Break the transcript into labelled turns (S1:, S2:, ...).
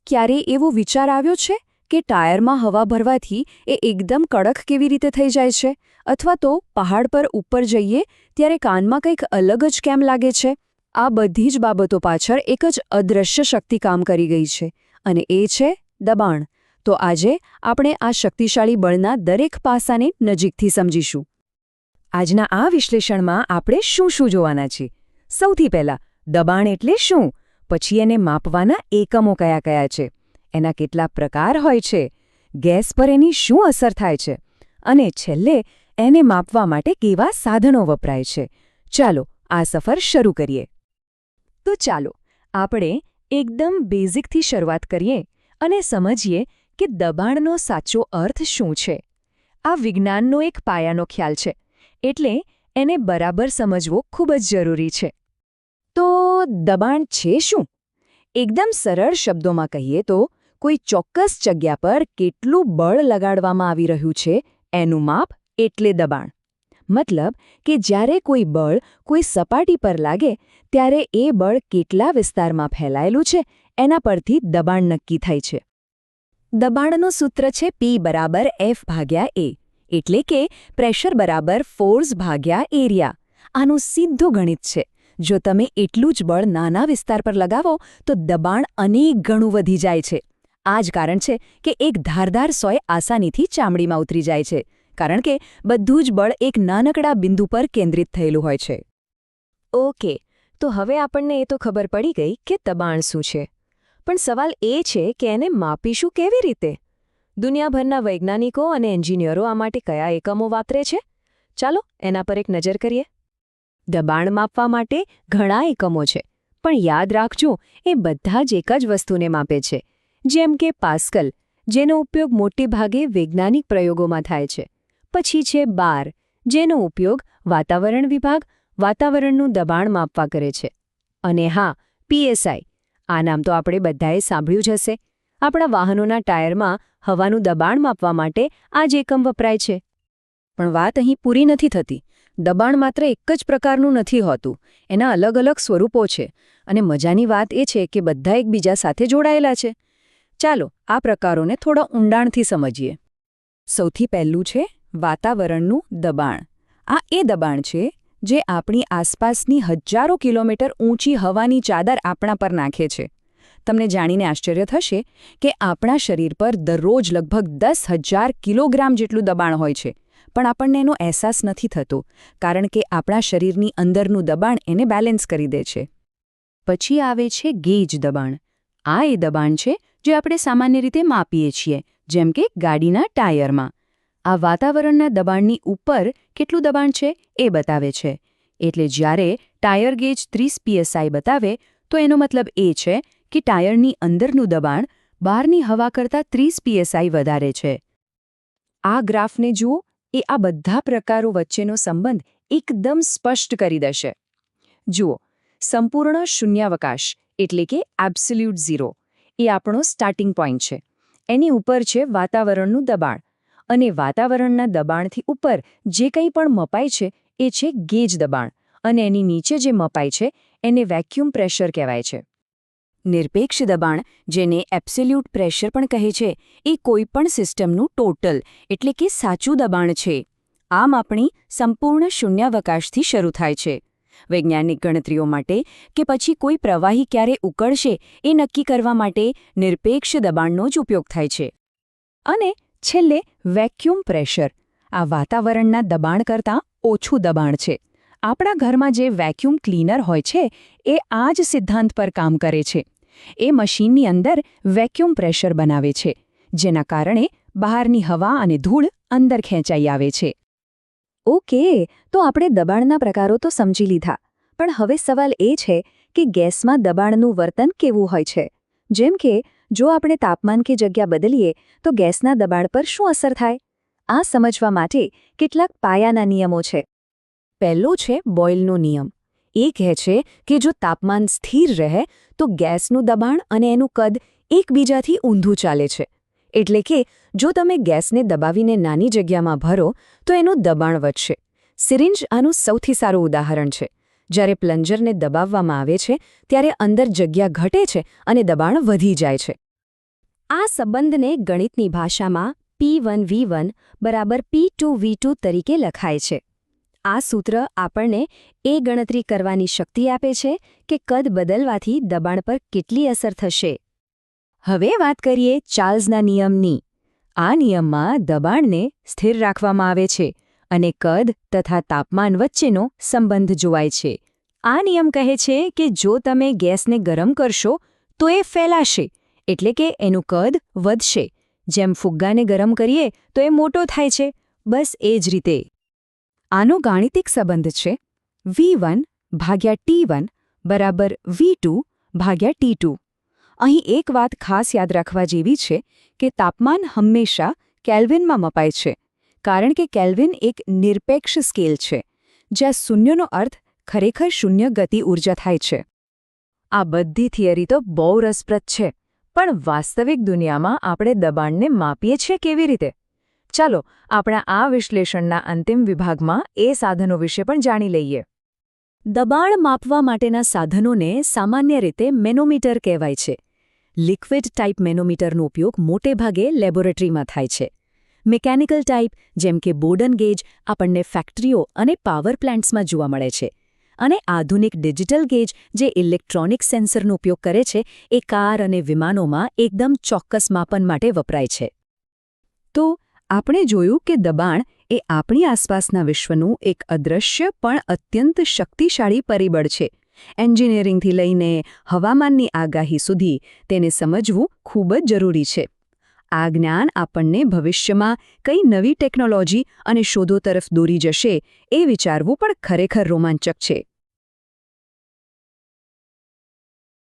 S1: ક્યારે એવો વિચાર આવ્યો છે કે ટાયરમાં હવા ભરવાથી એ એકદમ કડક કેવી રીતે થઈ જાય છે, અથવા તો પહાડ પર ઉપર જઈએ ત્યારે કાનમાં કંઈક અલગ જ કેમ લાગે છે? આ બધી જ બાબતો પાછળ એક જ અદૃશ્ય શક્તિ કામ કરી ગઈ છે, અને એ છે દબાણ. તો આજે આપણે આ શક્તિશાળી બળના દરેક પાસાને નજીકથી સમજીશું. આજના આ વિશ્લેષણમાં આપણે શું શું જોવાના છીએ? સૌથી પહેલાં, દબાણ એટલે શું? પછી એને માપવાના એકમો કયા કયા છે? એના કેટલા પ્રકાર હોય છે? ગેસ પર એની શું અસર થાય છે? અને છેલ્લે એને માપવા માટે કેવા સાધનો વપરાય છે? ચાલો આ સફર શરૂ કરીએ. તો ચાલો આપણે એકદમ બેઝિકથી શરૂઆત કરીએ અને સમજીએ કે દબાણનો સાચો અર્થ શું છે. આ વિજ્ઞાનનો એક પાયાનો ખ્યાલ છે, એટલે એને બરાબર સમજવો ખૂબ જ જરૂરી છે. તો દબાણ છે શું? એકદમ સરળ શબ્દોમાં કહીએ તો કોઈ ચોક્કસ જગ્યા પર કેટલું બળ લગાડવામાં આવી રહ્યું છે એનું માપ એટલે દબાણ. મતલબ કે જ્યારે કોઈ બળ કોઈ સપાટી પર લાગે ત્યારે એ બળ કેટલા વિસ્તારમાં ફેલાયેલું છે એના પરથી દબાણ નક્કી થાય છે. દબાણનું સૂત્ર છે P=F/A, એટલે કે પ્રેશર બરાબર ફોર્સ ભાગ્યા એરિયા. આનું સીધું ગણિત છે. જો તમે એટલું જ બળ નાના વિસ્તાર પર લગાવો તો દબાણ અનેક ગણું વધી જાય છે. આ જ કારણ છે કે એક ધારદાર સોય આસાનીથી ચામડીમાં ઉતરી જાય છે, કારણ કે બધું જ બળ એક નાનકડા બિંદુ પર કેન્દ્રિત થયેલું હોય છે. ઓકે, તો હવે આપણને એ તો ખબર પડી ગઈ કે દબાણ શું છે. પણ સવાલ એ છે કે એને માપીશું કેવી રીતે? દુનિયાભરના વૈજ્ઞાનિકો અને એન્જિનિયરો આ માટે કયા એકમો વાપરે છે? ચાલો એના પર એક નજર કરીએ. દબાણ માપવા માટે ઘણા એકમો છે, પણ યાદ રાખજો એ બધા જ એક જ વસ્તુને માપે છે, જેમ કે પાસ્કલ, જેનો ઉપયોગ મોટેભાગે વૈજ્ઞાનિક પ્રયોગોમાં થાય છે. પછી છે બાર, જેનો ઉપયોગ વાતાવરણ વિભાગ વાતાવરણનું દબાણ માપવા કરે છે. અને હા, PSI, આ નામ તો આપણે બધાએ સાંભળ્યું જ હશે. આપણા વાહનોના ટાયરમાં હવાનું દબાણ માપવા માટે આ જ એકમ વપરાય છે. પણ વાત અહીં પૂરી નથી થતી. દબાણ માત્ર એક જ પ્રકારનું નથી હોતું, એના અલગ અલગ સ્વરૂપો છે, અને મજાની વાત એ છે કે બધા એકબીજા સાથે જોડાયેલા છે. ચાલો આ પ્રકારોને થોડા ઊંડાણથી સમજીએ. સૌથી પહેલું છે વાતાવરણનું દબાણ. આ એ દબાણ છે જે આપણી આસપાસની હજારો કિલોમીટર ઊંચી હવાની ચાદર આપણા પર નાખે છે. તમને જાણીને આશ્ચર્ય થશે કે આપણા શરીર પર દરરોજ લગભગ 10,000 કિલોગ્રામ જેટલું દબાણ હોય છે, પણ આપણને એનો અહેસાસ નથી થતો, કારણ કે આપણા શરીરની અંદરનું દબાણ એને બેલેન્સ કરી દે છે. પછી આવે છે ગેજ દબાણ. આ એ દબાણ છે જે આપણે સામાન્ય રીતે માપીએ છીએ, જેમ કે ગાડીના ટાયરમાં. આ વાતાવરણના દબાણની ઉપર કેટલું દબાણ છે એ બતાવે છે. એટલે જ્યારે ટાયર ગેજ 30 PSI બતાવે તો એનો મતલબ એ છે કે ટાયરની અંદરનું દબાણ બહારની હવા કરતાં 30 PSI વધારે છે. આ ગ્રાફને જુઓ, એ આ બધા પ્રકારો વચ્ચેનો સંબંધ એકદમ સ્પષ્ટ કરી દેશે. જુઓ, સંપૂર્ણ શૂન્યાવકાશ એટલે કે એબ્સોલ્યુટ ઝીરો એ આપણો સ્ટાર્ટિંગ પોઈન્ટ છે. એની ઉપર છે વાતાવરણનું દબાણ, અને વાતાવરણના દબાણથી ઉપર જે કંઈ પણ મપાય છે એ છે ગેજ દબાણ, અને એની નીચે જે મપાય છે એને વેક્યુમ પ્રેશર કહેવાય છે. નિરપેક્ષ દબાણ, જેને એબ્સોલ્યુટ પ્રેશર પણ કહે છે, એ કોઈપણ સિસ્ટમનું ટોટલ એટલે કે સાચું દબાણ છે. આમ આપણી સંપૂર્ણ શૂન્યાવકાશથી શરૂ થાય છે. વૈજ્ઞાનિક ગણતરીઓ માટે કે પછી કોઈ પ્રવાહી ક્યારે ઉકળશે એ નક્કી કરવા માટે નિરપેક્ષ દબાણનો જ ઉપયોગ થાય છે. અને છેલ્લે વેક્યુમ પ્રેશર. આ વાતાવરણના દબાણ કરતાં ઓછું દબાણ છે. આપણા ઘરમાં જે વેક્યુમ ક્લીનર હોય છે એ આ જ સિદ્ધાંત પર કામ કરે છે. એ મશીનની અંદર વેક્યુમ પ્રેશર બનાવે છે, જેના કારણે બહારની હવા અને ધૂળ અંદર ખેંચાઈ આવે છે. ઓકે, તો આપણે દબાણના પ્રકારો તો સમજી લીધા, પણ હવે સવાલ એ છે કે ગેસમાં દબાણનું વર્તન કેવું હોય છે. જેમ કે જો આપણે તાપમાન કે જગ્યા બદલીએ તો ગેસના દબાણ પર શું અસર થાય? આ સમજવા માટે કેટલાક પાયાના નિયમો છે. પહેલો છે બોયલનો નિયમ. એ કહે છે કે જો તાપમાન સ્થિર રહે તો ગેસનું દબાણ અને એનું કદ એકબીજાથી ઊંધું ચાલે છે. એટલે કે જો તમે ગેસને દબાવીને નાની જગ્યામાં ભરો તો એનું દબાણ વધશે. સિરિંજ આનું સૌથી સારું ઉદાહરણ છે. જ્યારે પ્લન્જરને દબાવવામાં આવે છે ત્યારે અંદર જગ્યા ઘટે છે અને દબાણ વધી જાય છે. આ સંબંધને ગણિતની ભાષામાં P1V1 બરાબર P2V2 તરીકે લખાય છે. આ સૂત્ર આપણને એ ગણતરી કરવાની શક્તિ આપે છે કે કદ બદલવાથી દબાણ પર કેટલી અસર થશે. હવે વાત કરીએ ચાર્લ્સના નિયમની. આ નિયમમાં દબાણને સ્થિર રાખવામાં આવે છે અને કદ તથા તાપમાન વચ્ચેનો સંબંધ જોવાય છે. આ નિયમ કહે છે કે જો તમે ગેસને ગરમ કરશો તો એ ફેલાશે, એટલે કે એનું કદ વધશે. જેમ ફુગ્ગાને ગરમ કરીએ તો એ મોટો થાય છે, બસ એ જ રીતે. આનો ગાણિતિક સંબંધ છે V1 ભાગ્યા T1 બરાબર V2 ભાગ્યા T2. અહીં એક વાત ખાસ યાદ રાખવા જેવી છે કે તાપમાન હંમેશા કેલ્વિનમાં મપાય છે, કારણ કે કેલ્વિન એક નિરપેક્ષ સ્કેલ છે, જ્યાં શૂન્યનો અર્થ ખરેખર શૂન્ય ગતિ ઊર્જા થાય છે. આ બધી થિયરી તો બહુ રસપ્રદ છે, પણ વાસ્તવિક દુનિયામાં આપણે દબાણને માપીએ છીએ કેવી રીતે? ચાલો આપણા આ વિશ્લેષણના અંતિમ વિભાગમાં એ સાધનો વિશે પણ જાણી લઈએ. દબાણ માપવા માટેના સાધનોને સામાન્ય રીતે મેનોમીટર કહેવાય છે. લિક્વિડ ટાઇપ મેનોમીટરનો ઉપયોગ મોટેભાગે લેબોરેટરીમાં થાય છે. મિકેનિકલ ટાઇપ જેમ કે બોર્ડન ગેજ આપણને ફેક્ટરીઓ અને પાવર પ્લાન્ટ્સમાં જોવા મળે છે. અને આધુનિક ડિજિટલ ગેજ જે ઇલેક્ટ્રોનિક સેન્સરનો ઉપયોગ કરે છે એ કાર અને વિમાનોમાં એકદમ ચોક્કસ માપન માટે વપરાય છે. તો આપણે જોયું કે દબાણ એ આપણી આસપાસના વિશ્વનું એક અદૃશ્ય પણ અત્યંત શક્તિશાળી પરિબળ છે. એન્જિનિયરિંગથી લઈને હવામાનની આગાહી સુધી તેને સમજવું ખૂબ જ જરૂરી છે. આ જ્ઞાન આપણને ભવિષ્યમાં કઈ નવી ટેકનોલોજી અને શોધો તરફ દોરી જશે એ વિચારવું પણ ખરેખર રોમાંચક છે.